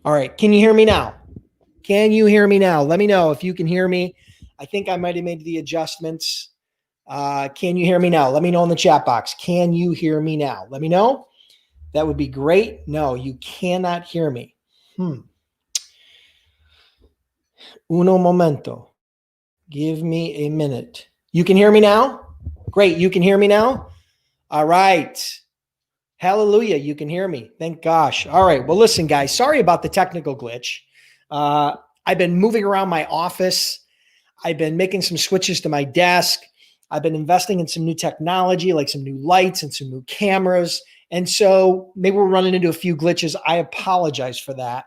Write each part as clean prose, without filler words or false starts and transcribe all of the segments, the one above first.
All right. Can you hear me now? Can you hear me now? Let me know if you can hear me. I think I might have made the adjustments. Can you hear me now? Let me know in the chat box. Can you hear me now? Let me know. That would be great. No, you cannot hear me. Uno momento. Give me a minute. You can hear me now? Great. You can hear me now? All right. Hallelujah. You can hear me. Thank gosh. All right. Well, listen, guys, sorry about the technical glitch. I've been moving around my office. I've been making some switches to my desk. I've been investing in some new technology, like some new lights and some new cameras. And so maybe we're running into a few glitches. I apologize for that.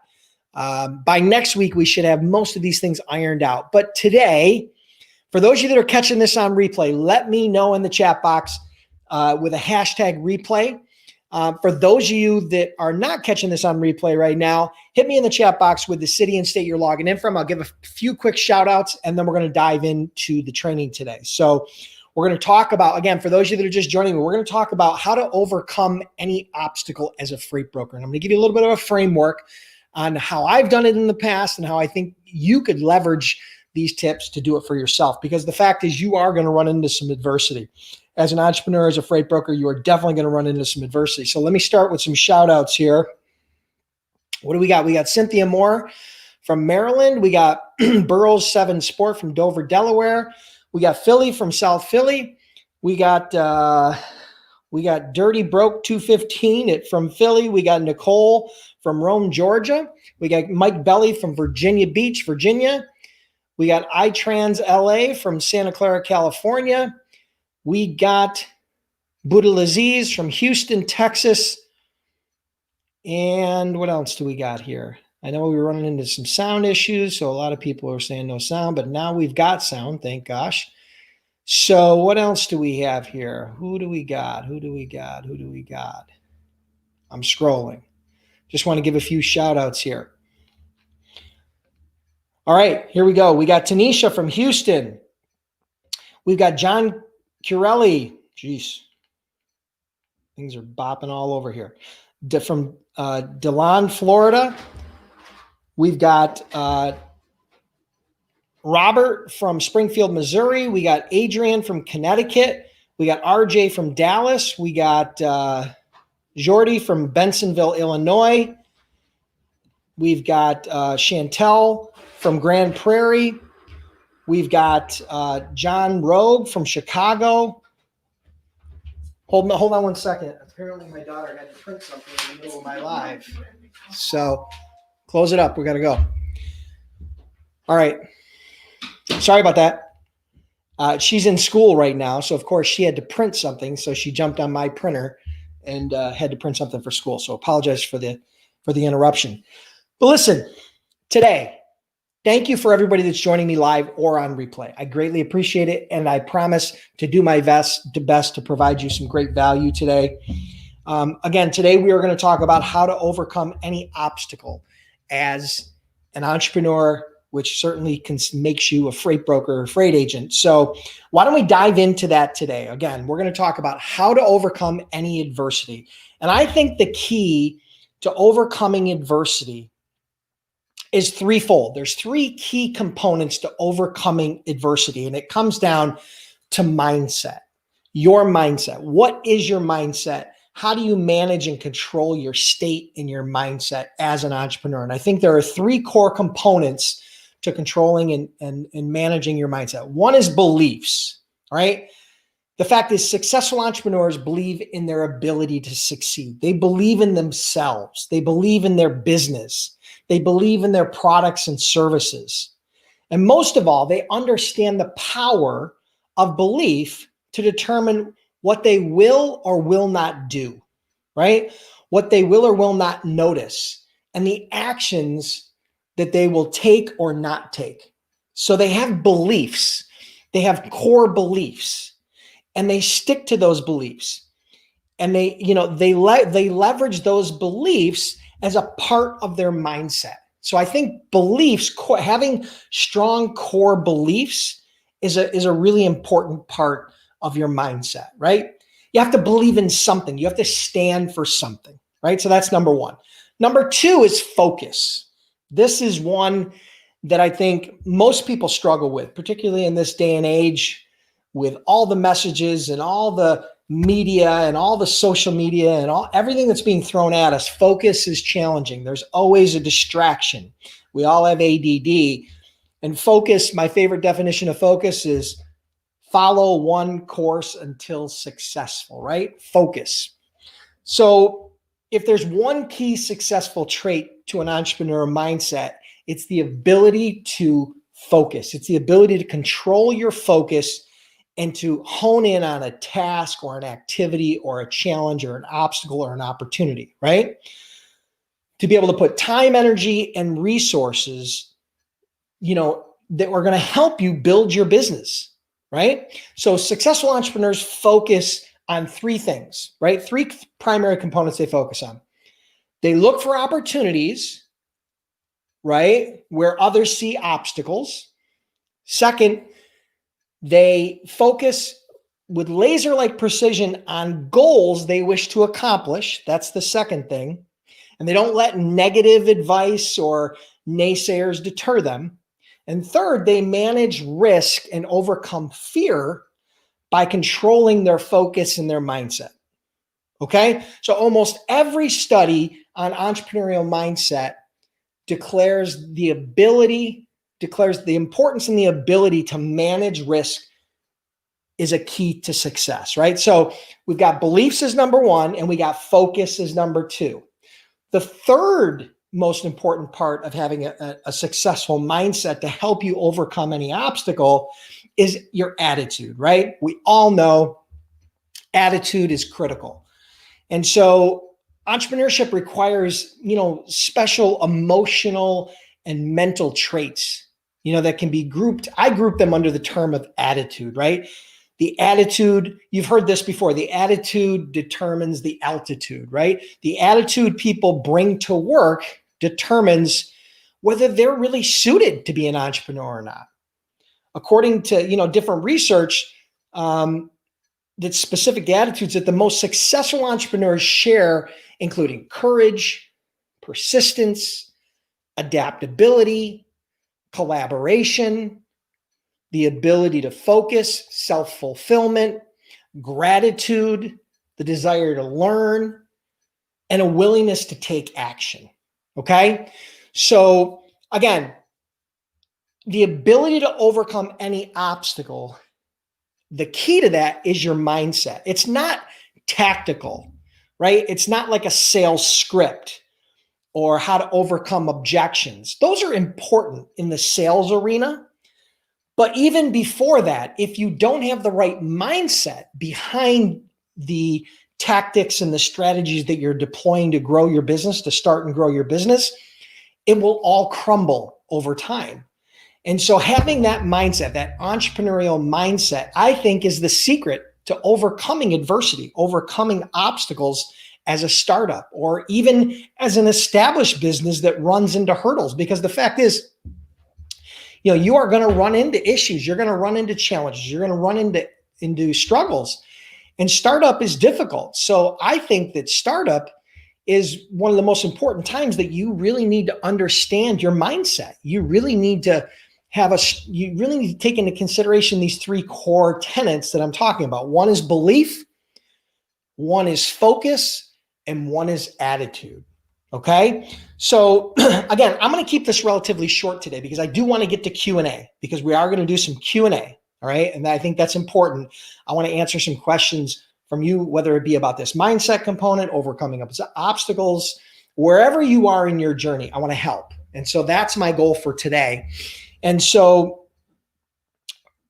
By next week, we should have most of these things ironed out. But today, for those of you that are catching this on replay, let me know in the chat box with a hashtag replay. For those of you that are not catching this on replay right now, hit me in the chat box with the city and state you're logging in from. I'll give a few quick shout outs and then we're going to dive into the training today. So we're going to talk about, again, for those of you that are just joining me, we're going to talk about how to overcome any obstacle as a freight broker. And I'm going to give you a little bit of a framework on how I've done it in the past and how I think you could leverage these tips to do it for yourself. Because the fact is you are going to run into some adversity. As an entrepreneur, as a freight broker, you are definitely going to run into some adversity. So let me start with some shout outs here. What do we got? We got Cynthia Moore from Maryland. We got Burrows 7 Sport from Dover, Delaware. We got Philly from South Philly. We got Dirty Broke 215 from Philly. We got Nicole from Rome, Georgia. We got Mike Belly from Virginia Beach, Virginia. We got iTrans LA from Santa Clara, California. We got Budalaziz from Houston, Texas. And what else do we got here? I know we were running into some sound issues, so a lot of people are saying no sound, but now we've got sound, thank gosh. So what else do we have here? Who do we got? Who do we got? Who do we got? I'm scrolling. Just want to give a few shout outs here. All right, here we go. We got Tanisha from Houston. We've got John Curelli. Jeez. Things are bopping all over here. From DeLon, Florida. We've got Robert from Springfield, Missouri. We got Adrian from Connecticut. We got RJ from Dallas. We got Jordy from Bensonville, Illinois. We've got Chantel from Grand Prairie. We've got John Rogue from Chicago. Hold on 1 second. Apparently my daughter had to print something in the middle of my live. So close it up. We got to go. All right. Sorry about that. She's in school right now. So, of course, she had to print something. So she jumped on my printer and had to print something for school. So apologize for the interruption. But listen, today, thank you for everybody that's joining me live or on replay. I greatly appreciate it. And I promise to do my best to provide you some great value today. Again, today we are going to talk about how to overcome any obstacle as an entrepreneur, which certainly makes you a freight broker or freight agent. So why don't we dive into that today? Again, we're going to talk about how to overcome any adversity. And I think the key to overcoming adversity is threefold. There's 3 key components to overcoming adversity, and it comes down to mindset. Your mindset. What is your mindset? How do you manage and control your state and your mindset as an entrepreneur? And I think there are 3 core components to controlling and managing your mindset. One is beliefs, right? The fact is successful entrepreneurs believe in their ability to succeed. They believe in themselves. They believe in their business. They believe in their products and services. And most of all, they understand the power of belief to determine what they will or will not do, right? What they will or will not notice, and the actions that they will take or not take. So they have beliefs. They have core beliefs, and they stick to those beliefs. And they leverage those beliefs as a part of their mindset. So I think beliefs, having strong core beliefs is a really important part of your mindset, right? You have to believe in something. You have to stand for something, right? So that's number one. Number two is focus. This is one that I think most people struggle with, particularly in this day and age with all the messages and all the media and all the social media and everything that's being thrown at us. Focus is challenging. There's always a distraction. We all have ADD. And focus, my favorite definition of focus is follow one course until successful, right? Focus. So if there's one key successful trait to an entrepreneur mindset, it's the ability to focus. It's the ability to control your focus and to hone in on a task or an activity or a challenge or an obstacle or an opportunity, right? To be able to put time, energy, and resources, that are going to help you build your business, right? So successful entrepreneurs focus on three things, right? Three primary components they focus on. They look for opportunities, right, where others see obstacles. Second, they focus with laser-like precision on goals they wish to accomplish. That's the second thing. And they don't let negative advice or naysayers deter them. And third, they manage risk and overcome fear by controlling their focus and their mindset. Okay? So almost every study on entrepreneurial mindset declares the importance and the ability to manage risk is a key to success, right? So we've got beliefs as number one, and we got focus as number two. The third most important part of having a successful mindset to help you overcome any obstacle is your attitude, right? We all know attitude is critical. And so entrepreneurship requires, special emotional and mental traits, that can be grouped. I group them under the term of attitude, right? The attitude, you've heard this before, the attitude determines the altitude, right? The attitude people bring to work determines whether they're really suited to be an entrepreneur or not. According to, different research, that specific attitudes that the most successful entrepreneurs share, including courage, persistence, adaptability, collaboration, the ability to focus, self-fulfillment, gratitude, the desire to learn, and a willingness to take action. Okay? So again, the ability to overcome any obstacle, the key to that is your mindset. It's not tactical, right? It's not like a sales script or how to overcome objections. Those are important in the sales arena. But even before that, if you don't have the right mindset behind the tactics and the strategies that you're deploying to grow your business, to start and grow your business, it will all crumble over time. And so having that mindset, that entrepreneurial mindset, I think is the secret to overcoming adversity, overcoming obstacles as a startup or even as an established business that runs into hurdles. Because the fact is, you are going to run into issues. You're going to run into challenges. You're going to run into struggles. And startup is difficult. So I think that startup is one of the most important times that you really need to understand your mindset. You really need to take into consideration these three core tenets that I'm talking about. One is belief, one is focus, and one is attitude. Okay. So again, I'm going to keep this relatively short today because I do want to get to Q&A because we are going to do some Q&A. All right. And I think that's important. I want to answer some questions from you, whether it be about this mindset component, overcoming obstacles, wherever you are in your journey, I want to help. And so that's my goal for today. And so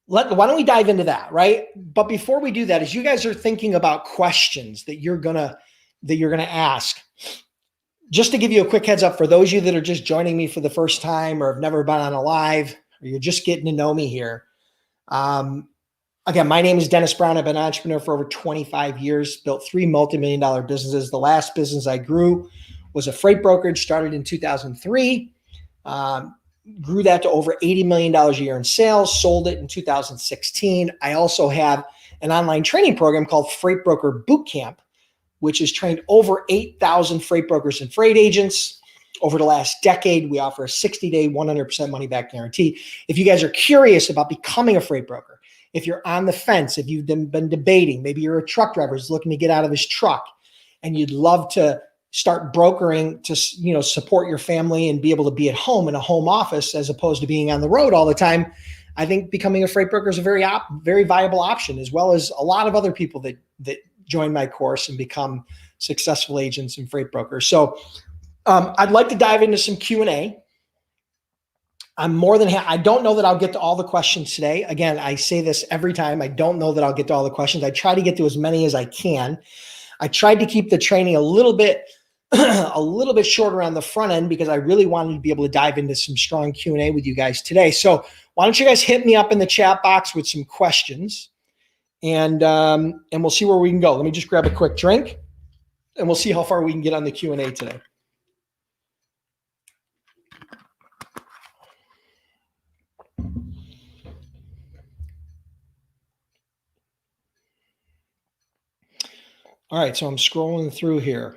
why don't we dive into that, right? But before we do that, as you guys are thinking about questions that you're gonna ask, just to give you a quick heads up for those of you that are just joining me for the first time or have never been on a live, or you're just getting to know me here. Again, my name is Dennis Brown. I've been an entrepreneur for over 25 years, built 3 multi-million-dollar businesses. The last business I grew was a freight brokerage, started in 2003. Grew that to over $80 million a year in sales, sold it in 2016. I also have an online training program called Freight Broker Bootcamp, which has trained over 8,000 freight brokers and freight agents. Over the last decade, we offer a 60-day, 100% money-back guarantee. If you guys are curious about becoming a freight broker, if you're on the fence, if you've been debating, maybe you're a truck driver who's looking to get out of his truck and you'd love to start brokering to, support your family and be able to be at home in a home office as opposed to being on the road all the time, I think becoming a freight broker is a very viable option, as well as a lot of other people that join my course and become successful agents and freight brokers. So I'd like to dive into some Q&A. I'm more than I don't know that I'll get to all the questions today. Again, I say this every time. I don't know that I'll get to all the questions. I try to get to as many as I can. I tried to keep the training a little bit shorter on the front end because I really wanted to be able to dive into some strong Q&A with you guys today. So why don't you guys hit me up in the chat box with some questions, and we'll see where we can go. Let me just grab a quick drink, and we'll see how far we can get on the Q&A today. All right, so I'm scrolling through here.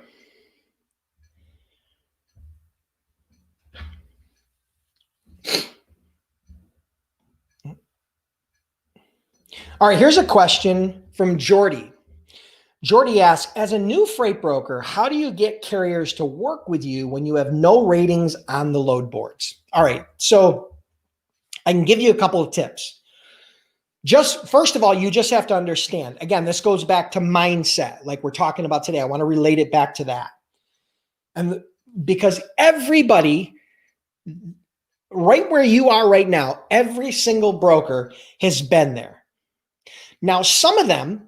All right, here's a question from Jordy. Jordy asks, as a new freight broker, how do you get carriers to work with you when you have no ratings on the load boards? All right, so I can give you a couple of tips. Just first of all, you just have to understand, again, this goes back to mindset, like we're talking about today. I want to relate it back to that. And because everybody, right where you are right now, every single broker has been there. Now, some of them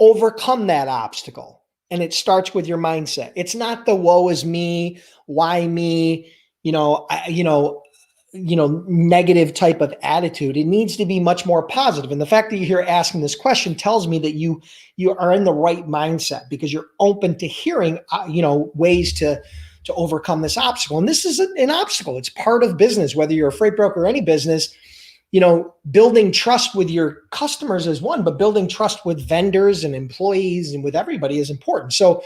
overcome that obstacle, and it starts with your mindset. It's not the woe is me, why me, negative type of attitude. It needs to be much more positive. And the fact that you're here asking this question tells me that you are in the right mindset because you're open to hearing, ways to overcome this obstacle. And this is an obstacle. It's part of business, whether you're a freight broker or any business. Building trust with your customers is one, but building trust with vendors and employees and with everybody is important. So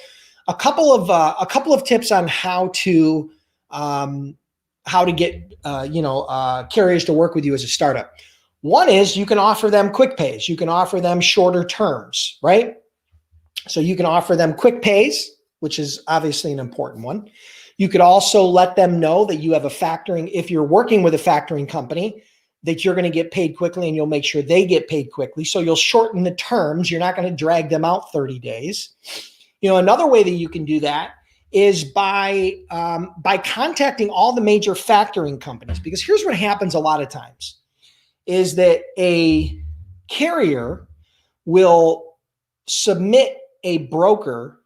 a couple of tips on how to get carriers to work with you as a startup. One is you can offer them quick pays. You can offer them shorter terms, right? So you can offer them quick pays, which is obviously an important one. You could also let them know that you have a factoring, if you're working with a factoring company, that you're going to get paid quickly and you'll make sure they get paid quickly. So you'll shorten the terms. You're not going to drag them out 30 days. Another way that you can do that is by contacting all the major factoring companies, because here's what happens a lot of times is that a carrier will submit a broker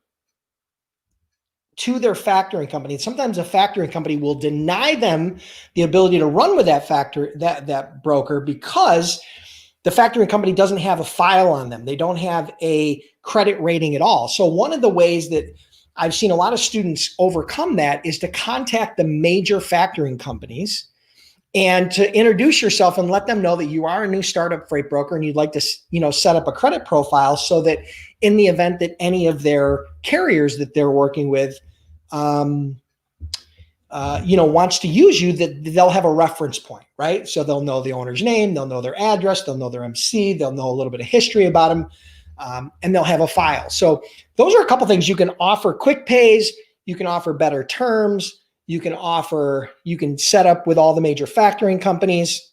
to their factoring company. Sometimes a factoring company will deny them the ability to run with that broker because the factoring company doesn't have a file on them. They don't have a credit rating at all. So one of the ways that I've seen a lot of students overcome that is to contact the major factoring companies and to introduce yourself and let them know that you are a new startup freight broker and you'd like to, set up a credit profile so that in the event that any of their carriers that they're working with, wants to use you, that they'll have a reference point, right? So they'll know the owner's name, they'll know their address, they'll know their MC, they'll know a little bit of history about them, and they'll have a file. So those are a couple things. You can offer quick pays, you can offer better terms, you can set up with all the major factoring companies.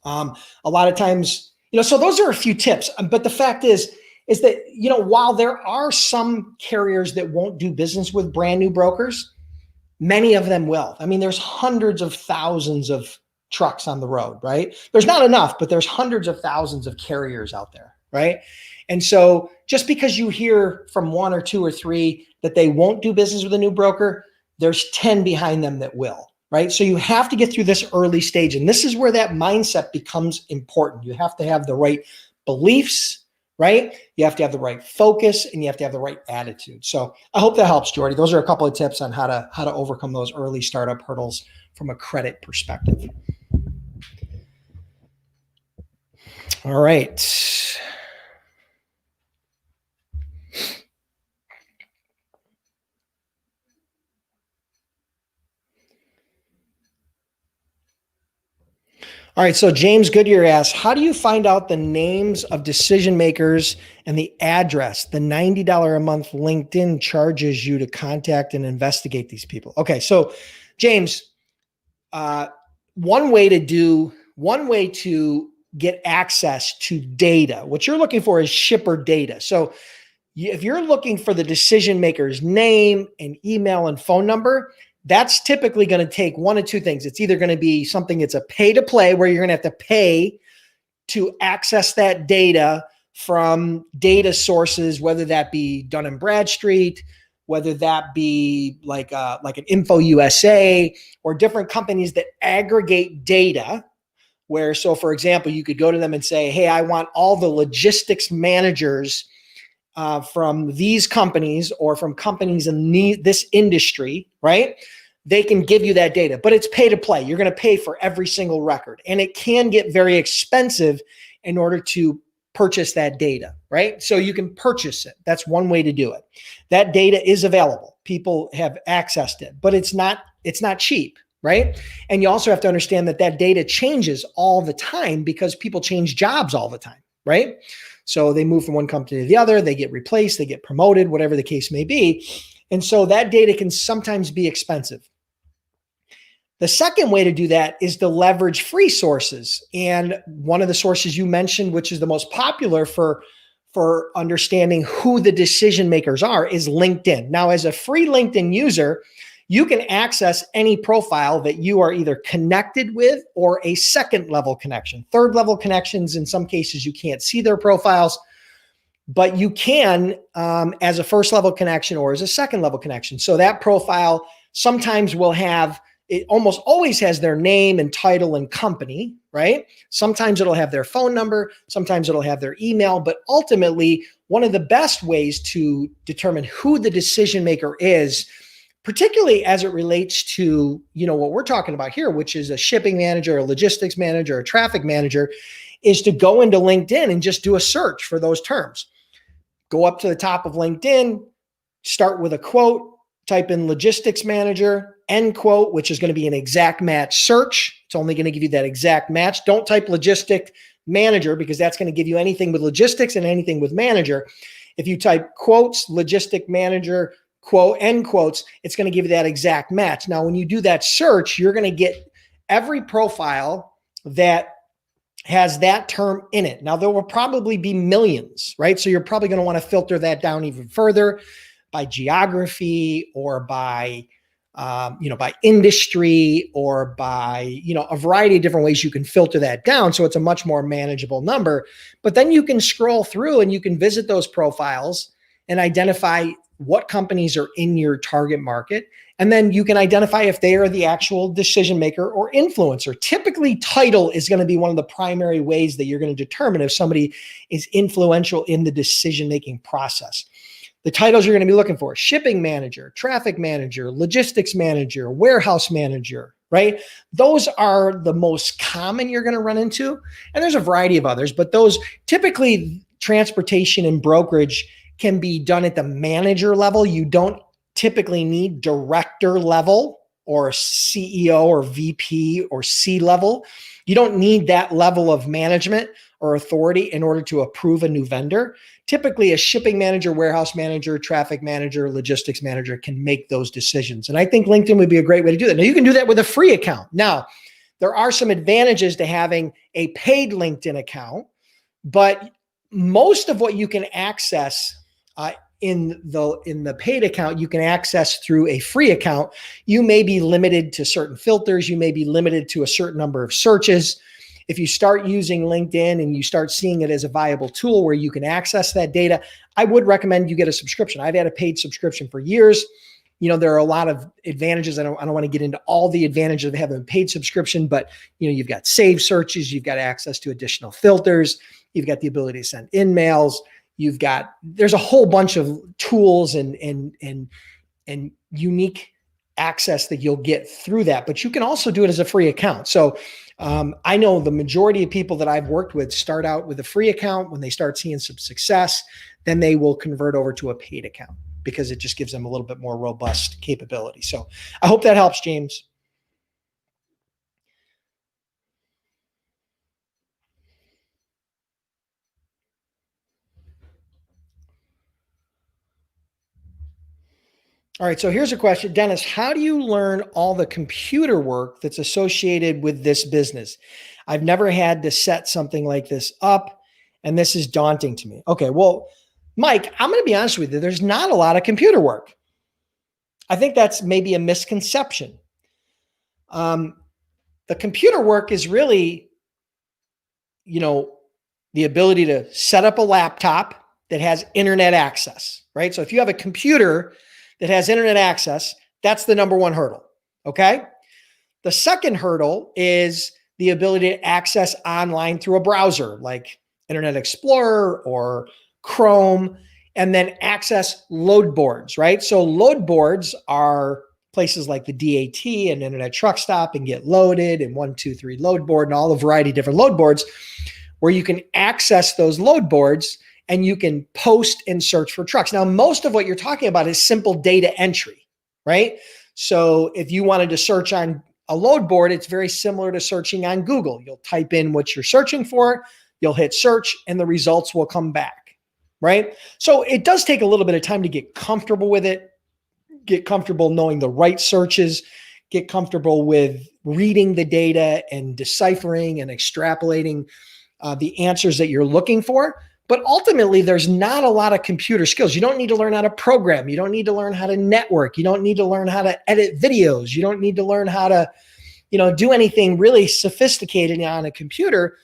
A lot of times, so those are a few tips, but the fact is that, while there are some carriers that won't do business with brand new brokers, many of them will. I mean, there's hundreds of thousands of trucks on the road, right? There's not enough, but there's hundreds of thousands of carriers out there, right? And so just because you hear from one or two or three that they won't do business with a new broker, there's 10 behind them that will, right? So you have to get through this early stage. And this is where that mindset becomes important. You have to have the right beliefs, right? You have to have the right focus and you have to have the right attitude. So I hope that helps, Jordy. Those are a couple of tips on how to overcome those early startup hurdles from a credit perspective. All right. All right. So James Goodyear asks, how do you find out the names of decision makers and the address? The $90 a month LinkedIn charges you to contact and investigate these people. Okay. So James, one way to get access to data, what you're looking for is shipper data. So if you're looking for the decision maker's name and email and phone number, that's typically going to take one of two things. It's either going to be something that's a pay to play where you're going to have to pay to access that data from data sources, whether that be Dun & Bradstreet, whether that be like an Info USA or different companies that aggregate data. Where, so for example, you could go to them and say, hey, I want all the logistics managers from these companies or from companies in this industry, right? They can give you that data, but it's pay to play. You're going to pay for every single record, and it can get very expensive in order to purchase that data, right? So you can purchase it. That's one way to do it. That data is available. People have accessed it, but it's not cheap, right? And you also have to understand that that data changes all the time because people change jobs all the time, right? So they move from one company to the other, they get replaced, they get promoted, whatever the case may be. And so that data can sometimes be expensive. The second way to do that is to leverage free sources. And one of the sources you mentioned, which is the most popular for understanding who the decision makers are, is LinkedIn. Now, as a free LinkedIn user, you can access any profile that you are either connected with or a second level connection. Third level connections, in some cases, you can't see their profiles, but you can as a first level connection or as a second level connection. So that profile sometimes will have, it almost always has their name and title and company, right? Sometimes it'll have their phone number, sometimes it'll have their email, but ultimately one of the best ways to determine who the decision maker is, particularly as it relates to, what we're talking about here, which is a shipping manager, a logistics manager, a traffic manager, is to go into LinkedIn and just do a search for those terms. Go up to the top of LinkedIn, start with a quote, type in logistics manager, end quote, which is going to be an exact match search. It's only going to give you that exact match. Don't type logistic manager because that's going to give you anything with logistics and anything with manager. If you type quotes, logistic manager, quote, end quotes, it's going to give you that exact match. Now, when you do that search, you're going to get every profile that has that term in it. Now, there will probably be millions, right? So you're probably going to want to filter that down even further by geography or by industry or by, a variety of different ways you can filter that down. So it's a much more manageable number. But then you can scroll through and you can visit those profiles and identify what companies are in your target market. And then you can identify if they are the actual decision maker or influencer. Typically, title is going to be one of the primary ways that you're going to determine if somebody is influential in the decision-making process. The titles you're going to be looking for: shipping manager, traffic manager, logistics manager, warehouse manager, right? Those are the most common you're going to run into. And there's a variety of others, but those typically, transportation and brokerage can be done at the manager level. You don't typically need director level or CEO or VP or C level. You don't need that level of management or authority in order to approve a new vendor. Typically, a shipping manager, warehouse manager, traffic manager, logistics manager can make those decisions. And I think LinkedIn would be a great way to do that. Now, you can do that with a free account. Now, there are some advantages to having a paid LinkedIn account, but most of what you can access in the paid account, you can access through a free account. You may be limited to certain filters. You may be limited to a certain number of searches. If you start using LinkedIn and you start seeing it as a viable tool where you can access that data, I would recommend you get a subscription. I've had a paid subscription for years. There are a lot of advantages. I don't want to get into all the advantages of having a paid subscription, but you've got saved searches, you've got access to additional filters, you've got the ability to send in-mails. There's a whole bunch of tools and unique access that you'll get through that, but you can also do it as a free account. So I know the majority of people that I've worked with start out with a free account. When they start seeing some success, then they will convert over to a paid account because it just gives them a little bit more robust capability. So I hope that helps, James. All right, so here's a question. Dennis, how do you learn all the computer work that's associated with this business? I've never had to set something like this up, and this is daunting to me. Okay, well, Mike, I'm going to be honest with you. There's not a lot of computer work. I think that's maybe a misconception. The computer work is really, the ability to set up a laptop that has internet access, right? So if you have a computer that has internet access, that's the number one hurdle, okay? The second hurdle is the ability to access online through a browser like Internet Explorer or Chrome, and then access load boards, right? So load boards are places like the DAT and Internet Truck Stop and Get Loaded and 123 Load Board and all the variety of different load boards where you can access those load boards and you can post and search for trucks. Now, most of what you're talking about is simple data entry, right? So if you wanted to search on a load board, it's very similar to searching on Google. You'll type in what you're searching for, you'll hit search, and the results will come back, right? So it does take a little bit of time to get comfortable with it, get comfortable knowing the right searches, get comfortable with reading the data and deciphering and extrapolating the answers that you're looking for. But ultimately, there's not a lot of computer skills. You don't need to learn how to program. You don't need to learn how to network. You don't need to learn how to edit videos. You don't need to learn how to, do anything really sophisticated on a computer,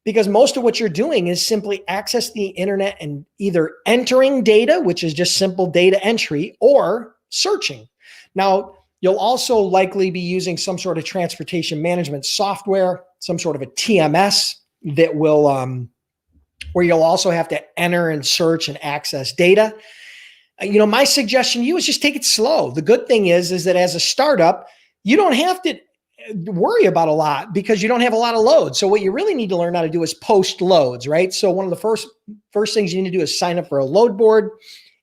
because most of what you're doing is simply access the internet and either entering data, which is just simple data entry, or searching. Now, you'll also likely be using some sort of transportation management software, some sort of a TMS that will, where you'll also have to enter and search and access data. My suggestion to you is just take it slow. The good thing is that as a startup, you don't have to worry about a lot because you don't have a lot of loads. So what you really need to learn how to do is post loads, right? So one of the first things you need to do is sign up for a load board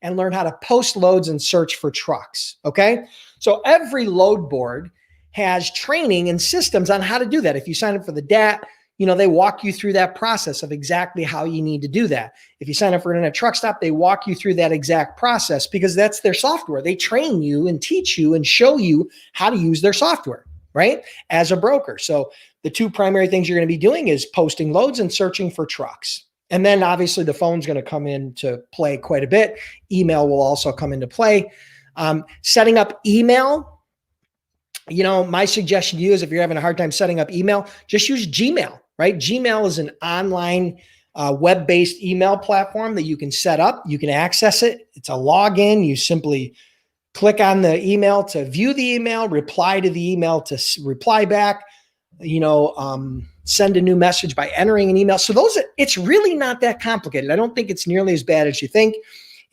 and learn how to post loads and search for trucks, okay? So every load board has training and systems on how to do that. If you sign up for the DAT, they walk you through that process of exactly how you need to do that. If you sign up for Internet Truck Stop, they walk you through that exact process because that's their software. They train you and teach you and show you how to use their software, right? As a broker. So the two primary things you're going to be doing is posting loads and searching for trucks. And then obviously the phone's going to come into play quite a bit. Email will also come into play. Setting up email, my suggestion to you is if you're having a hard time setting up email, just use Gmail, right? Gmail is an online web-based email platform that you can set up. You can access it. It's a login. You simply click on the email to view the email, reply to the email to reply back, send a new message by entering an email. So it's really not that complicated. I don't think it's nearly as bad as you think.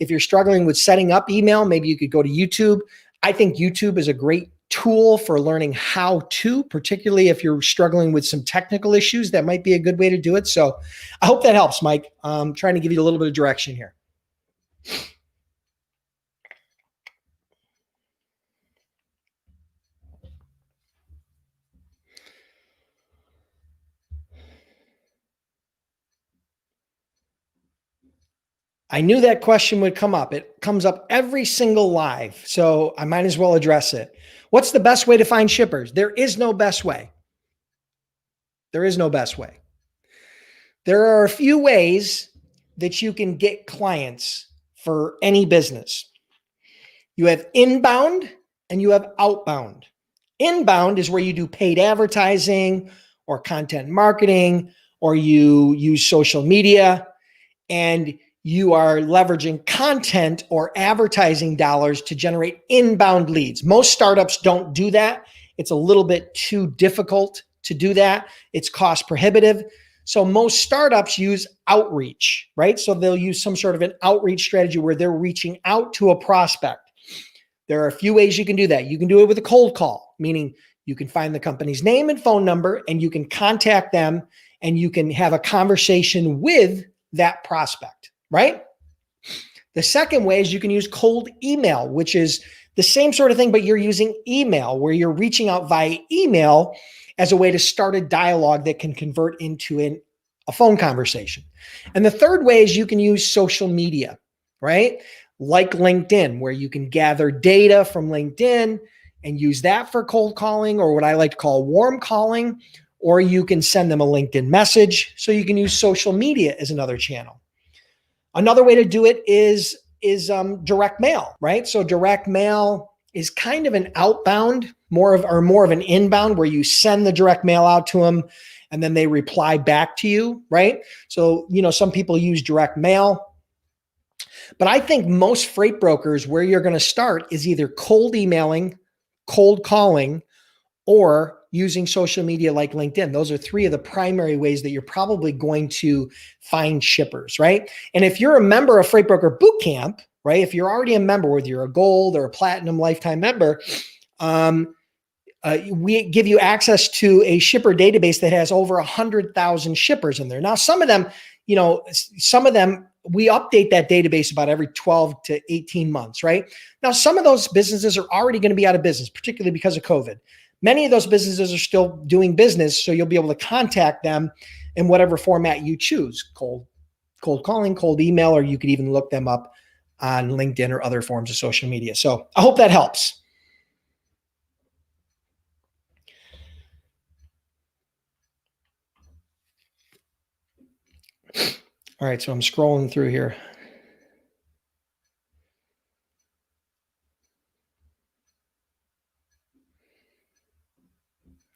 If you're struggling with setting up email, maybe you could go to YouTube. I think YouTube is a great tool for learning how to, particularly if you're struggling with some technical issues. That might be a good way to do it. So I hope that helps, Mike. I'm trying to give you a little bit of direction here. I knew that question would come up. It comes up every single live, so I might as well address it. What's the best way to find shippers? There is no best way. There is no best way. There are a few ways that you can get clients for any business. You have inbound and you have outbound. Inbound is where you do paid advertising or content marketing, or you use social media and you are leveraging content or advertising dollars to generate inbound leads. Most startups don't do that. It's a little bit too difficult to do that. It's cost prohibitive. So most startups use outreach, right? So they'll use some sort of an outreach strategy where they're reaching out to a prospect. There are a few ways you can do that. You can do it with a cold call, meaning you can find the company's name and phone number and you can contact them and you can have a conversation with that prospect, right? The second way is you can use cold email, which is the same sort of thing, but you're using email where you're reaching out via email as a way to start a dialogue that can convert into a phone conversation. And the third way is you can use social media, right? like LinkedIn, where you can gather data from LinkedIn and use that for cold calling, or what I like to call warm calling, or you can send them a LinkedIn message. So you can use social media as another channel. Another way to do it is direct mail, right? So direct mail is kind of an outbound, more of an inbound, where you send the direct mail out to them and then they reply back to you, right? So, some people use direct mail, but I think most freight brokers, where you're going to start is either cold emailing, cold calling, or using social media like LinkedIn. Those are three of the primary ways that you're probably going to find shippers, right? And if you're a member of Freight Broker Bootcamp, right, if you're already a member, whether you're a gold or a platinum lifetime member, we give you access to a shipper database that has over 100,000 shippers in there. Now, some of them, we update that database about every 12 to 18 months, right? Now, some of those businesses are already going to be out of business, particularly because of COVID. Many of those businesses are still doing business, so you'll be able to contact them in whatever format you choose, cold calling, cold email, or you could even look them up on LinkedIn or other forms of social media. So I hope that helps. All right, so I'm scrolling through here.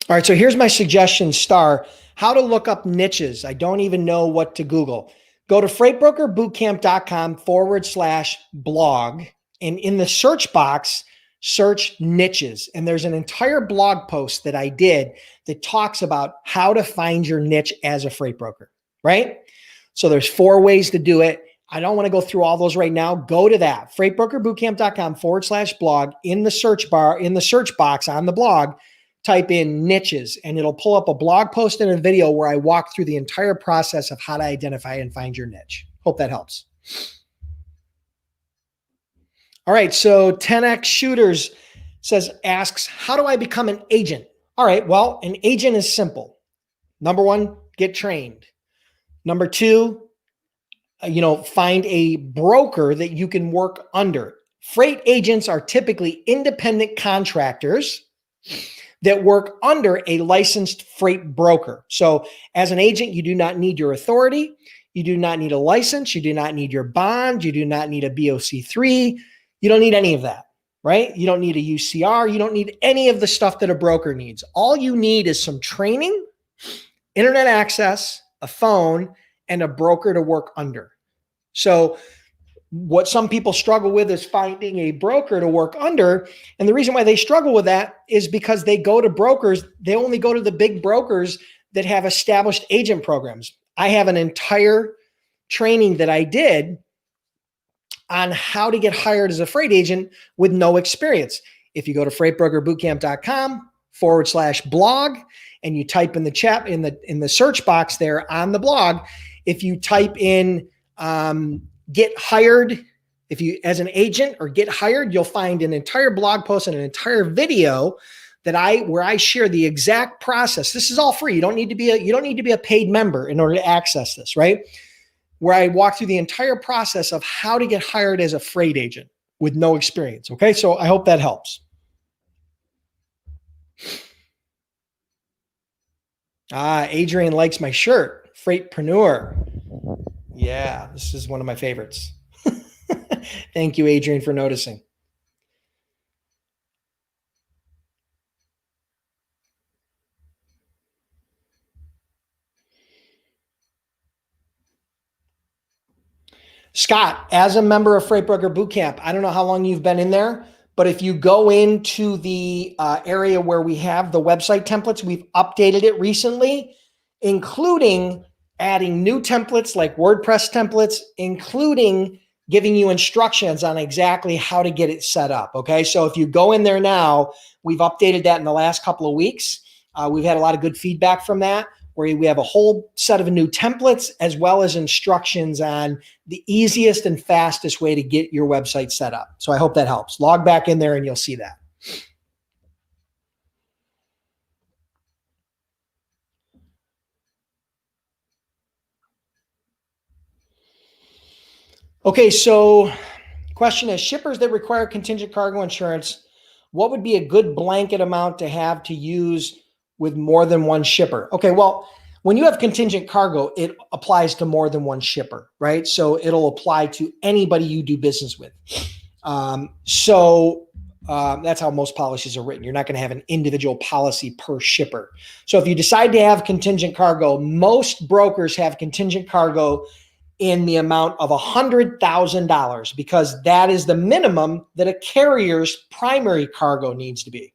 All right, so here's my suggestion, Star, how to look up niches. I don't even know what to Google. Go to freightbrokerbootcamp.com/blog, and in the search box, search niches. And there's an entire blog post that I did that talks about how to find your niche as a freight broker, right? So there's 4 ways to do it. I don't want to go through all those right now. Go to that, freightbrokerbootcamp.com/blog. In the search bar, in the search box on the blog, type in niches, and it'll pull up a blog post and a video where I walk through the entire process of how to identify and find your niche. Hope that helps. All right, so 10X Shooters asks, how do I become an agent? All right, well, an agent is simple. Number 1, get trained. Number 2, find a broker that you can work under. Freight agents are typically independent contractors that work under a licensed freight broker. So as an agent, you do not need your authority. You do not need a license. You do not need your bond. You do not need a BOC3. You don't need any of that, right? You don't need a UCR. You don't need any of the stuff that a broker needs. All you need is some training, internet access, a phone, and a broker to work under. So what some people struggle with is finding a broker to work under. And the reason why they struggle with that is because they go to brokers. They only go to the big brokers that have established agent programs. I have an entire training that I did on how to get hired as a freight agent with no experience. If you go to freightbrokerbootcamp.com/blog and you type in the chat in the search box there on the blog, if you type in get hired, if you as an agent or get hired, you'll find an entire blog post and an entire video where I share the exact process. This is all free. You don't need to be a paid member in order to access this, right? Where I walk through the entire process of how to get hired as a freight agent with no experience. Okay, so I hope that helps. Adrian likes my shirt, Freightpreneur. Yeah, this is one of my favorites. Thank you, Adrian, for noticing. Scott, as a member of Freight Broker Bootcamp, I don't know how long you've been in there, but if you go into the area where we have the website templates, we've updated it recently, including adding new templates like WordPress templates, including giving you instructions on exactly how to get it set up. Okay, so if you go in there now, we've updated that in the last couple of weeks. We've had a lot of good feedback from that, where we have a whole set of new templates as well as instructions on the easiest and fastest way to get your website set up. So I hope that helps. Log back in there and you'll see that. Okay, so Question is, shippers that require contingent cargo insurance, what would be a good blanket amount to have to use with more than one shipper? Okay, well, when you have contingent cargo, it applies to more than one shipper, right? So it'll apply to anybody you do business with. That's how most policies are written. You're not going to have an individual policy per shipper. So if you decide to have contingent cargo, most brokers have contingent cargo in the amount of $100,000 because that is the minimum that a carrier's primary cargo needs to be.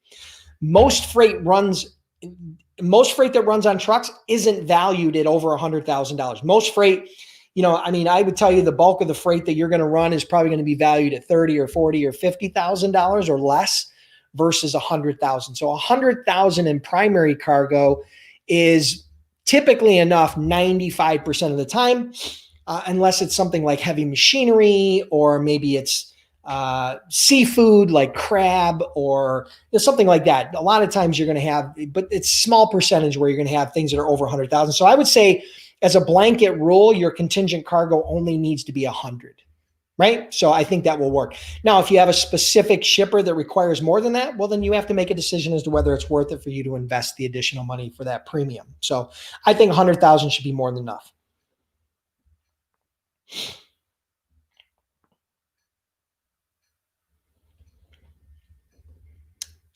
Most freight that runs on trucks isn't valued at over $100,000. Most freight, I would tell you the bulk of the freight that you're going to run is probably going to be valued at $30,000 or $40,000 or $50,000 or less versus $100,000. So $100,000 in primary cargo is typically enough 95% of the time. Unless it's something like heavy machinery, or maybe it's seafood like crab or something like that. A lot of times you're going to have, but it's small percentage where you're going to have things that are over 100,000. So I would say as a blanket rule, your contingent cargo only needs to be 100, right? So I think that will work. Now, if you have a specific shipper that requires more than that, well, then you have to make a decision as to whether it's worth it for you to invest the additional money for that premium. So I think 100,000 should be more than enough.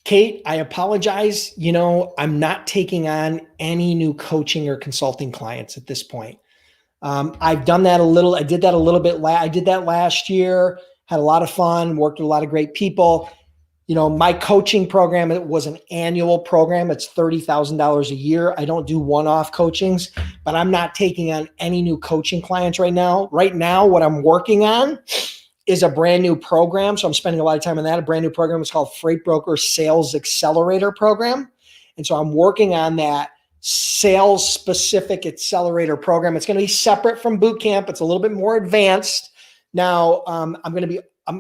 Kate, I apologize. I'm not taking on any new coaching or consulting clients at this point. I've done that a little. I did that a little bit. I did that last year, had a lot of fun, worked with a lot of great people. My coaching program, it was an annual program. It's $30,000 a year. I don't do one-off coachings, but I'm not taking on any new coaching clients right now. Right now, what I'm working on is a brand new program. So I'm spending a lot of time on that. A brand new program is called Freight Broker Sales Accelerator Program. And so I'm working on that sales specific accelerator program. It's going to be separate from boot camp. It's a little bit more advanced. Now, I'm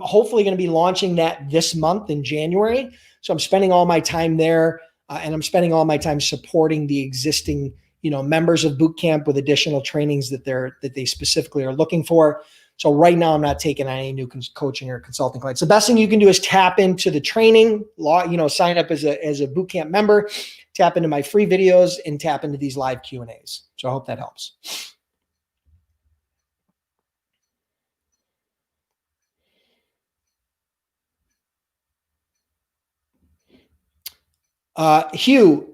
hopefully going to be launching that this month in January. So I'm spending all my time there, and I'm spending all my time supporting the existing, members of boot camp with additional trainings that they specifically are looking for. So right now I'm not taking on any new coaching or consulting clients. The best thing you can do is tap into the training, sign up as a boot camp member, tap into my free videos, and tap into these live Q&As. So I hope that helps. Hugh,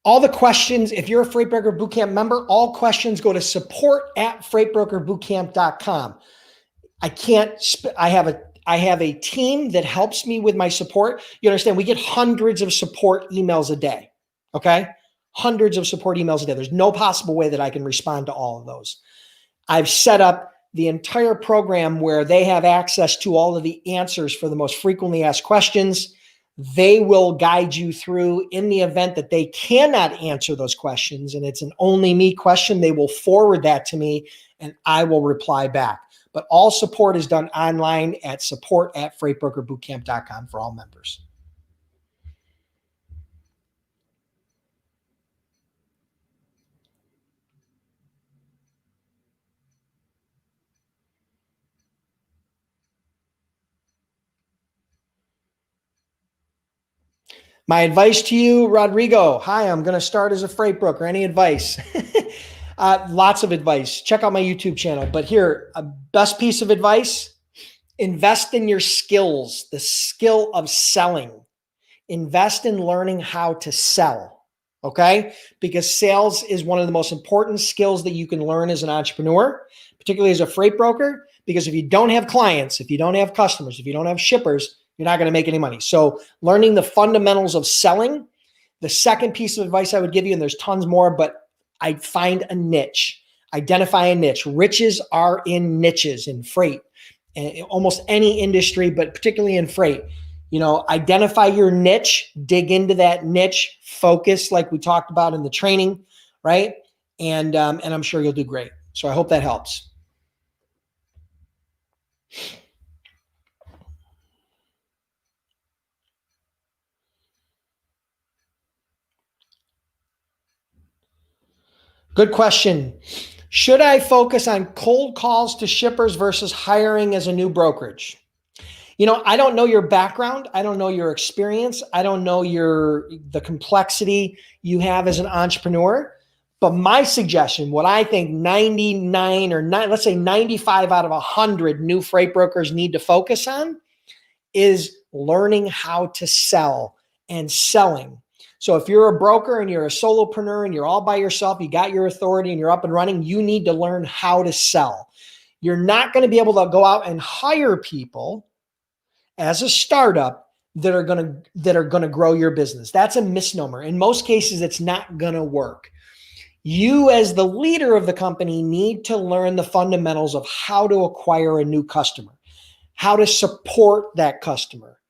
all the questions, if you're a Freight Broker Bootcamp member, all questions go to support@freightbrokerbootcamp.com. I have a team that helps me with my support. You understand, we get hundreds of support emails a day. Okay. Hundreds of support emails a day. There's no possible way that I can respond to all of those. I've set up the entire program where they have access to all of the answers for the most frequently asked questions. They will guide you through in the event that they cannot answer those questions and it's an only me question. They will forward that to me and I will reply back. But all support is done online at support@freightbrokerbootcamp.com for all members. My advice to you, Rodrigo. Hi, I'm going to start as a freight broker. Any advice? Lots of advice. Check out my YouTube channel. But here, a best piece of advice, invest in your skills, the skill of selling. Invest in learning how to sell, okay? Because sales is one of the most important skills that you can learn as an entrepreneur, particularly as a freight broker, because if you don't have clients, if you don't have customers, if you don't have shippers, you're not going to make any money. So learning the fundamentals of selling. The second piece of advice I would give you, and there's tons more, but I'd find a niche, identify a niche. Riches are in niches in freight, almost any industry, but particularly in freight. Identify your niche, dig into that niche, focus like we talked about in the training, right? And I'm sure you'll do great. So I hope that helps. Good question. Should I focus on cold calls to shippers versus hiring as a new brokerage? I don't know your background. I don't know your experience. I don't know the complexity you have as an entrepreneur. But my suggestion, what I think 99 or let's say 95 out of 100 new freight brokers need to focus on is learning how to sell and selling. So if you're a broker and you're a solopreneur and you're all by yourself, you got your authority and you're up and running, you need to learn how to sell. You're not going to be able to go out and hire people as a startup that are going to grow your business. That's a misnomer. In most cases, it's not going to work. You, as the leader of the company, need to learn the fundamentals of how to acquire a new customer, how to support that customer,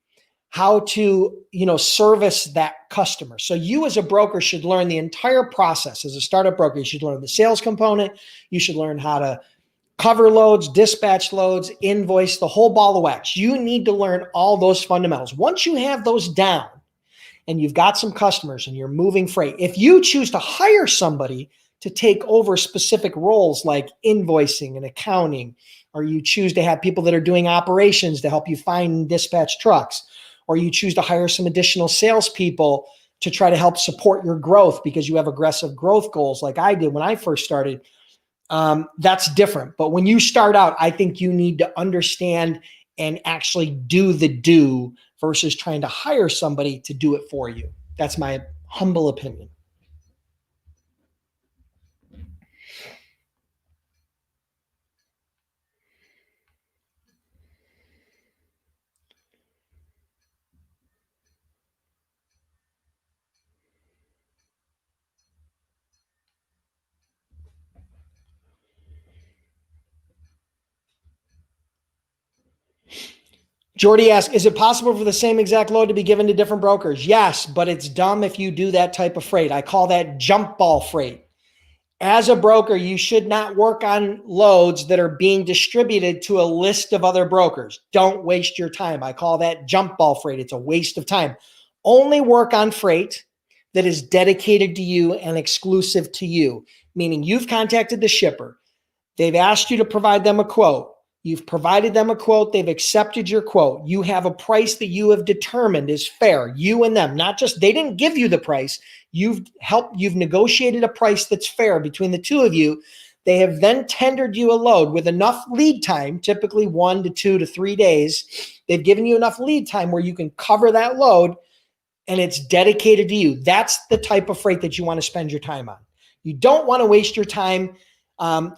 how to, service that customer. So you as a broker should learn the entire process. As a startup broker, you should learn the sales component. You should learn how to cover loads, dispatch loads, invoice, the whole ball of wax. You need to learn all those fundamentals. Once you have those down and you've got some customers and you're moving freight, if you choose to hire somebody to take over specific roles like invoicing and accounting, or you choose to have people that are doing operations to help you find and dispatch trucks, or you choose to hire some additional salespeople to try to help support your growth because you have aggressive growth goals like I did when I first started, that's different. But when you start out, I think you need to understand and actually do the do versus trying to hire somebody to do it for you. That's my humble opinion. Jordy asks, is it possible for the same exact load to be given to different brokers? Yes, but it's dumb if you do that type of freight. I call that jump ball freight. As a broker, you should not work on loads that are being distributed to a list of other brokers. Don't waste your time. I call that jump ball freight. It's a waste of time. Only work on freight that is dedicated to you and exclusive to you, meaning you've contacted the shipper. They've asked you to provide them a quote. You've provided them a quote. They've accepted your quote. You have a price that you have determined is fair, you and them, not just, they didn't give you the price. You've negotiated a price that's fair between the two of you. They have then tendered you a load with enough lead time, typically 1 to 2 to 3 days. They've given you enough lead time where you can cover that load and it's dedicated to you. That's the type of freight that you want to spend your time on. You don't want to waste your time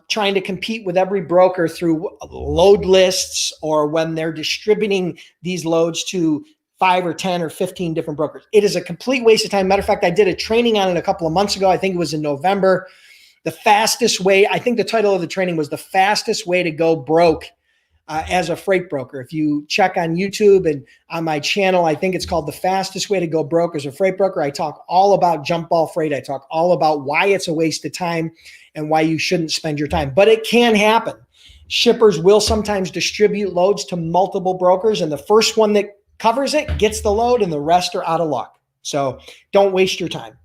trying to compete with every broker through load lists or when they're distributing these loads to 5 or 10 or 15 different brokers. It is a complete waste of time. Matter of fact, I did a training on it a couple of months ago. I think it was in November. The fastest way, I think the title of the training was The Fastest Way to Go Broke as a Freight Broker. If you check on YouTube and on my channel, I think it's called The Fastest Way to Go Broke as a Freight Broker. I talk all about jump ball freight. I talk all about why it's a waste of time and why you shouldn't spend your time. But it can happen. Shippers will sometimes distribute loads to multiple brokers, and the first one that covers it gets the load, and the rest are out of luck. So don't waste your time.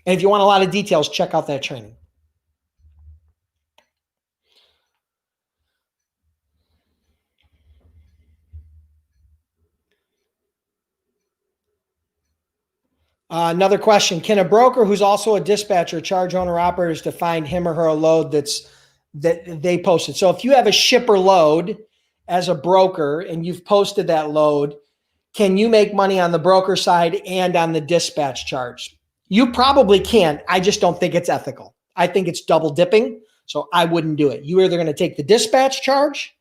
And if you want a lot of details, check out that training. Another question. Can a broker who's also a dispatcher charge owner operators to find him or her a load that they posted? So if you have a shipper load as a broker and you've posted that load, can you make money on the broker side and on the dispatch charge? You probably can. I just don't think it's ethical. I think it's double dipping. So I wouldn't do it. You're either going to take the dispatch charge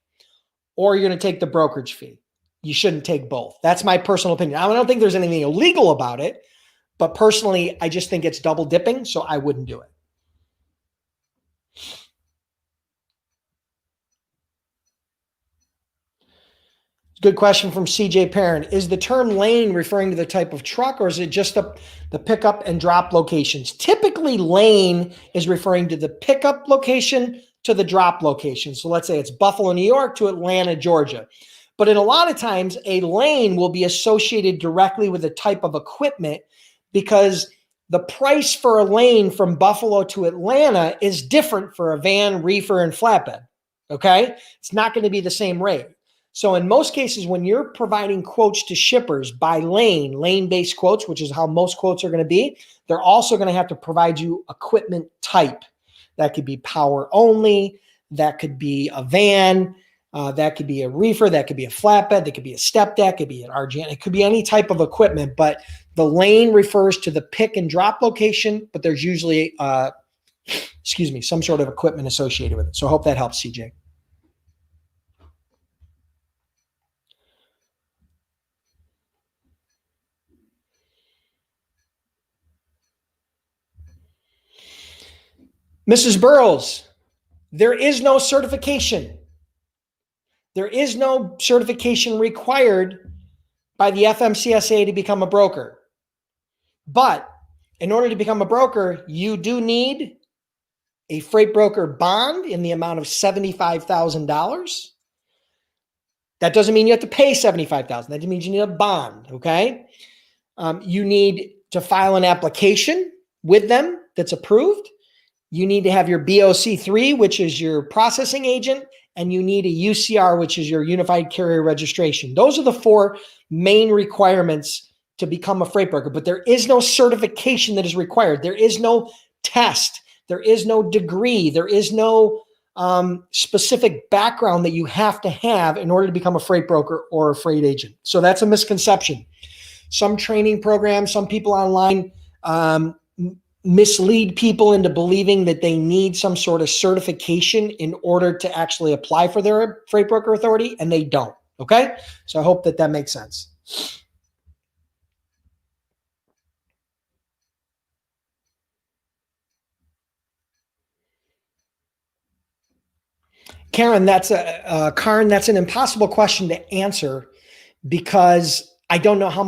or you're going to take the brokerage fee. You shouldn't take both. That's my personal opinion. I don't think there's anything illegal about it. But personally, I just think it's double dipping, so I wouldn't do it. Good question from CJ Parent. Is the term lane referring to the type of truck, or is it just the pickup and drop locations? Typically, lane is referring to the pickup location to the drop location. So let's say it's Buffalo, New York to Atlanta, Georgia. But in a lot of times, a lane will be associated directly with a type of equipment because the price for a lane from Buffalo to Atlanta is different for a van, reefer, and flatbed. Okay? It's not going to be the same rate. So in most cases, when you're providing quotes to shippers by lane-based quotes, which is how most quotes are going to be, they're also going to have to provide you equipment type. That could be power only. That could be a van. That could be a reefer. That could be a flatbed. That could be a step deck. It could be an RGN. It could be any type of equipment, but the lane refers to the pick and drop location, but there's usually, some sort of equipment associated with it. So I hope that helps, CJ. Mrs. Burrows, there is no certification. There is no certification required by the FMCSA to become a broker. But in order to become a broker, you do need a freight broker bond in the amount of $75,000. That doesn't mean you have to pay $75,000. That just means you need a bond, okay? You need to file an application with them that's approved. You need to have your BOC3, which is your processing agent, and you need a UCR, which is your Unified Carrier Registration. Those are the four main requirements to become a freight broker, but there is no certification that is required. There is no test. There is no degree. There is no specific background that you have to have in order to become a freight broker or a freight agent. So that's a misconception. Some training programs, some people online mislead people into believing that they need some sort of certification in order to actually apply for their freight broker authority, and they don't. Okay? So I hope that makes sense. Karen, that's an impossible question to answer because I don't know how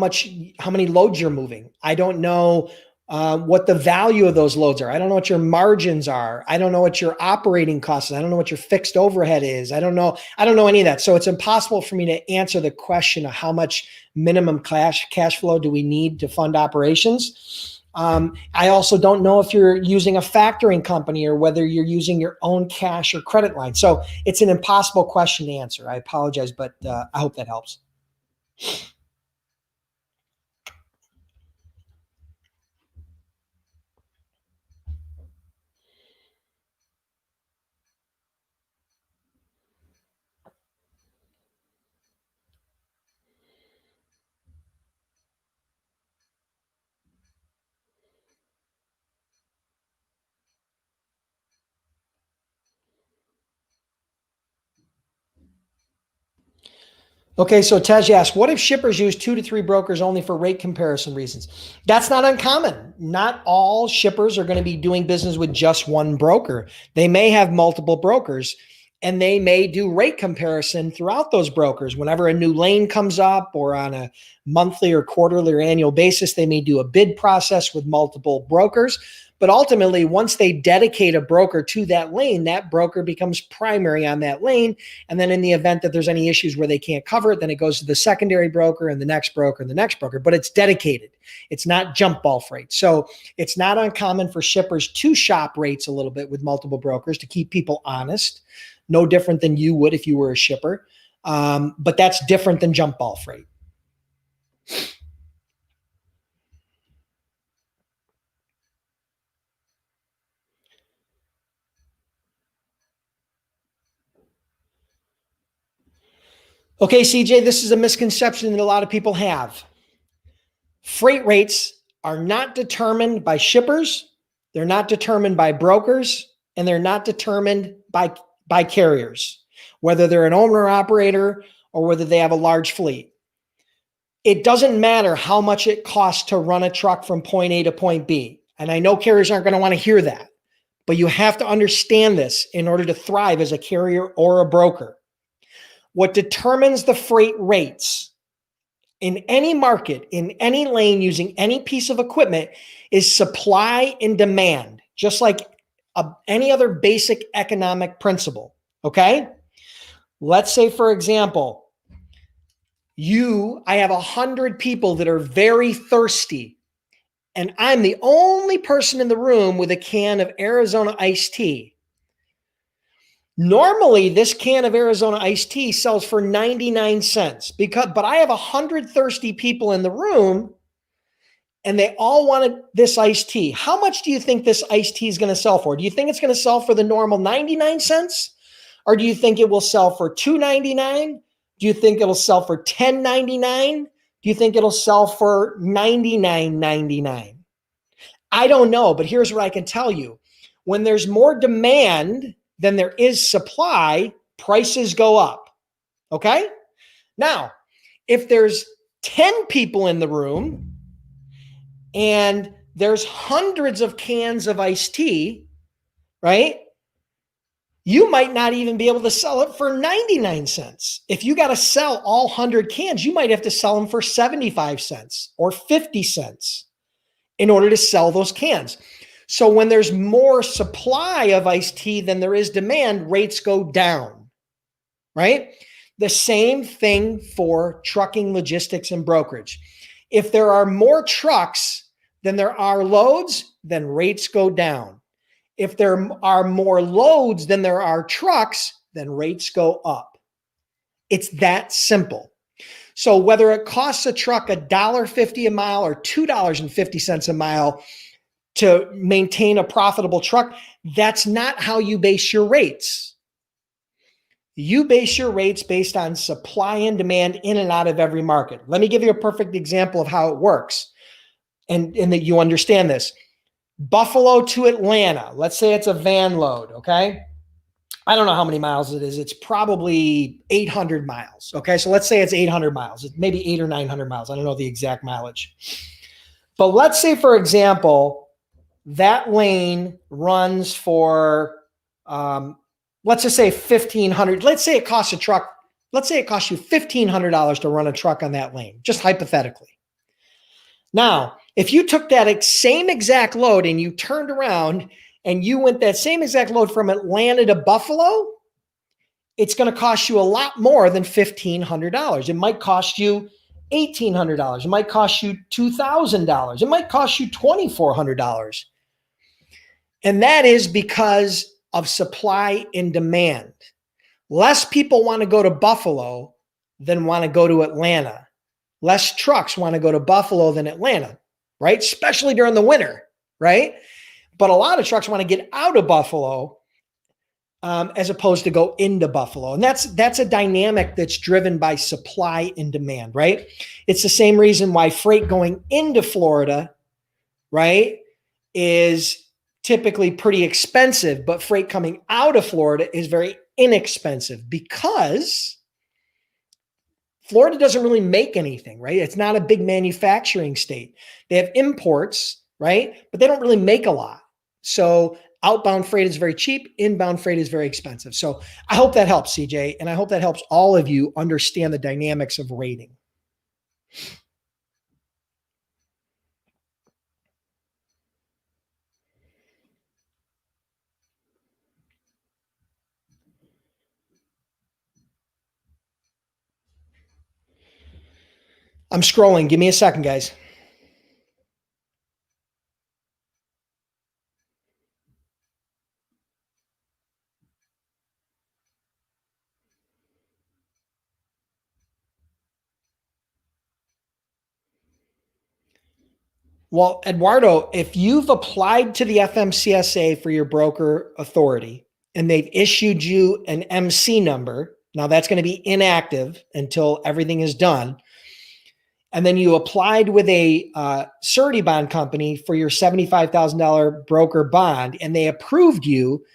many loads you're moving. I don't know what the value of those loads are. I don't know what your margins are. I don't know what your operating costs is. I don't know what your fixed overhead is. I don't know any of that. So it's impossible for me to answer the question of how much minimum cash flow do we need to fund operations. I also don't know if you're using a factoring company or whether you're using your own cash or credit line. So it's an impossible question to answer. I apologize, but I hope that helps. Okay, so Tej asks, what if shippers use 2 to 3 brokers only for rate comparison reasons? That's not uncommon. Not all shippers are going to be doing business with just one broker. They may have multiple brokers, and they may do rate comparison throughout those brokers. Whenever a new lane comes up or on a monthly or quarterly or annual basis, they may do a bid process with multiple brokers. But ultimately, once they dedicate a broker to that lane, that broker becomes primary on that lane. And then in the event that there's any issues where they can't cover it, then it goes to the secondary broker and the next broker and the next broker. But it's dedicated. It's not jump ball freight. So it's not uncommon for shippers to shop rates a little bit with multiple brokers to keep people honest. No different than you would if you were a shipper. But that's different than jump ball freight. Okay, CJ, this is a misconception that a lot of people have. Freight rates are not determined by shippers, they're not determined by brokers, and they're not determined by carriers, whether they're an owner operator or whether they have a large fleet. It doesn't matter how much it costs to run a truck from point A to point B. And I know carriers aren't going to want to hear that, but you have to understand this in order to thrive as a carrier or a broker. What determines the freight rates in any market, in any lane, using any piece of equipment is supply and demand, just like any other basic economic principle. Okay? Let's say, for example, I have 100 people that are very thirsty and I'm the only person in the room with a can of Arizona iced tea. Normally, this can of Arizona iced tea sells for 99 cents but I have 100 thirsty people in the room and they all wanted this iced tea. How much do you think this iced tea is going to sell for? Do you think it's going to sell for the normal 99 cents? Or do you think it will sell for $2.99? Do you think it'll sell for $10.99? Do you think it'll sell for $99.99? I don't know, but here's what I can tell you. When there's more demand than there is supply, prices go up. Okay? Now, if there's 10 people in the room and there's hundreds of cans of iced tea, right? You might not even be able to sell it for 99 cents. If you got to sell all 100 cans, you might have to sell them for 75 cents or 50 cents in order to sell those cans. So when there's more supply of iced tea than there is demand, rates go down, right? The same thing for trucking, logistics, and brokerage. If there are more trucks than there are loads, then rates go down. If there are more loads than there are trucks, then rates go up. It's that simple. So whether it costs a truck $1.50 a mile or $2.50 a mile to maintain a profitable truck, that's not how you base your rates. You base your rates based on supply and demand in and out of every market. Let me give you a perfect example of how it works and that you understand this. Buffalo to Atlanta, let's say it's a van load, okay? I don't know how many miles it is. It's probably 800 miles, okay? So let's say it's 800 miles. It's maybe 800 or 900 miles. I don't know the exact mileage. But let's say, for example, that lane runs for, let's just say $1,500. Let's say it costs a truck. Let's say it costs you $1,500 to run a truck on that lane, just hypothetically. Now, if you took that same exact load and you turned around and you went that same exact load from Atlanta to Buffalo, it's going to cost you a lot more than $1,500. It might cost you $1,800. It might cost you $2,000. It might cost you $2,400. And that is because of supply and demand. Less people want to go to Buffalo than want to go to Atlanta. Less trucks want to go to Buffalo than Atlanta, right? Especially during the winter, right? But a lot of trucks want to get out of Buffalo as opposed to go into Buffalo. And that's a dynamic that's driven by supply and demand, right? It's the same reason why freight going into Florida, right, is typically pretty expensive, but freight coming out of Florida is very inexpensive because Florida doesn't really make anything, right? It's not a big manufacturing state. They have imports, right? But they don't really make a lot. So outbound freight is very cheap. Inbound freight is very expensive. So I hope that helps, CJ. And I hope that helps all of you understand the dynamics of rating. I'm scrolling. Give me a second, guys. Well, Eduardo, if you've applied to the FMCSA for your broker authority and they've issued you an MC number, now that's going to be inactive until everything is done. And then you applied with a surety bond company for your $75,000 broker bond and they approved you.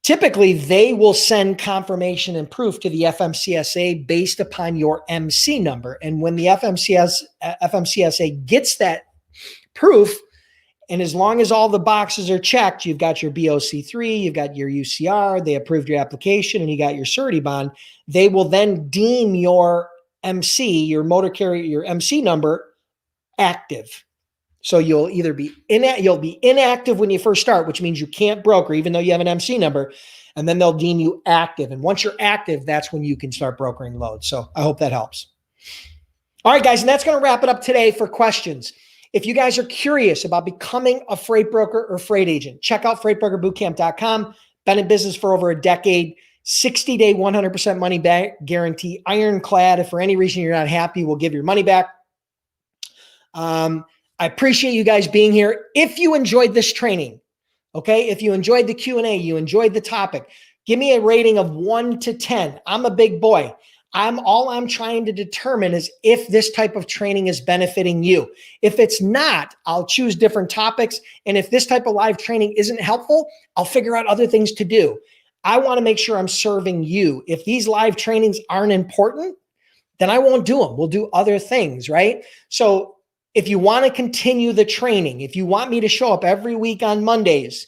Typically, they will send confirmation and proof to the FMCSA based upon your MC number. And when the FMCSA gets that proof, and as long as all the boxes are checked, you've got your BOC3, you've got your UCR, they approved your application, and you got your surety bond, they will then deem your MC, your motor carrier, your MC number active. So you'll either be inactive when you first start, which means you can't broker even though you have an MC number, and then they'll deem you active. And once you're active, that's when you can start brokering loads. So I hope that helps. All right, guys, and that's going to wrap it up today for questions. If you guys are curious about becoming a freight broker or freight agent, check out freightbrokerbootcamp.com. Been in business for over a decade, 60-day, 100% money back guarantee, ironclad. If for any reason you're not happy, we'll give your money back. I appreciate you guys being here. If you enjoyed this training, okay, if you enjoyed the Q&A, you enjoyed the topic, give me a rating of 1 to 10. I'm a big boy. All I'm trying to determine is if this type of training is benefiting you. If it's not, I'll choose different topics. And if this type of live training isn't helpful, I'll figure out other things to do. I want to make sure I'm serving you. If these live trainings aren't important, then I won't do them. We'll do other things, right? So if you want to continue the training, if you want me to show up every week on Mondays,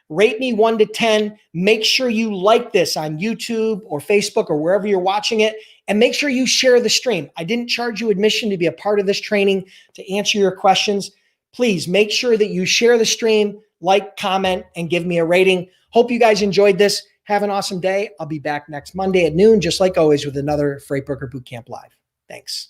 rate me 1 to 10. Make sure you like this on YouTube or Facebook or wherever you're watching it. And make sure you share the stream. I didn't charge you admission to be a part of this training to answer your questions. Please make sure that you share the stream, like, comment, and give me a rating. Hope you guys enjoyed this. Have an awesome day. I'll be back next Monday at noon, just like always, with another Freight Broker Bootcamp Live. Thanks.